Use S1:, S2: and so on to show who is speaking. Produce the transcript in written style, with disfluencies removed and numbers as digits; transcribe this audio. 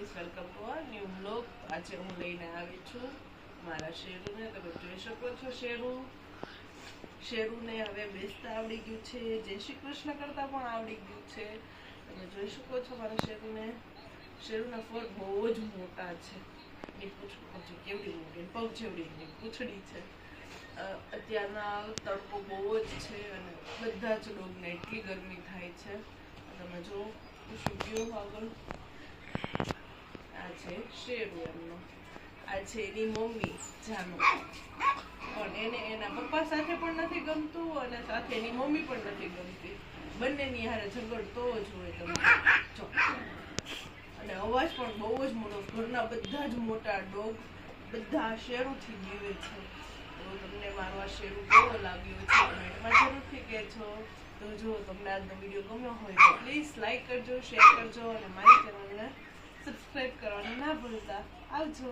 S1: Guys, welcome to a new vlog. આજે હું લઈને આવી છું મારા શેરુને. તમે જોઈ શકો છો શેરુને હવે બેસતા આવડી ગયું છે. જય શ્રી કૃષ્ણ કરતા પણ આવડી ગયું છે. તમે જોઈ શકો છો મારા શેરુના ફર બહુ જ મોટા છે. કેવડી મોટી પગ જેવડી પૂંછડી છે. અત્યારના તડકો બહુ જ છે અને બધા જ ડોગને એટલી ગરમી થાય છે. તમે જો આગળ આ છે શેરુ, એમનો આ છે એની મમ્મી જાનુ. પણ એને એના પપ્પા સાથે પણ નથી ગમતું અને સાથે એની મમ્મી પણ નથી ગમતી. બંનેની હારે ઝઘડતો જ હોય. તમે જો, અને અવાજ પણ બહુ જ મોટો. ઘરના બધા જ મોટા ડોગ બધા શેરુથી બીવે છે. તો તમને મારો આ શેરુ કેવો લાગ્યો છે કમેન્ટમાં જરૂરથી કહેજો. તો જો તમને આજનો વિડીયો ગમ્યો હોય તો પ્લીઝ લાઈક કરજો, શેર કરજો અને મારી ચેનલને સબસ્ક્રાઇબ કરવાનું ના ભૂલતા. આવજો.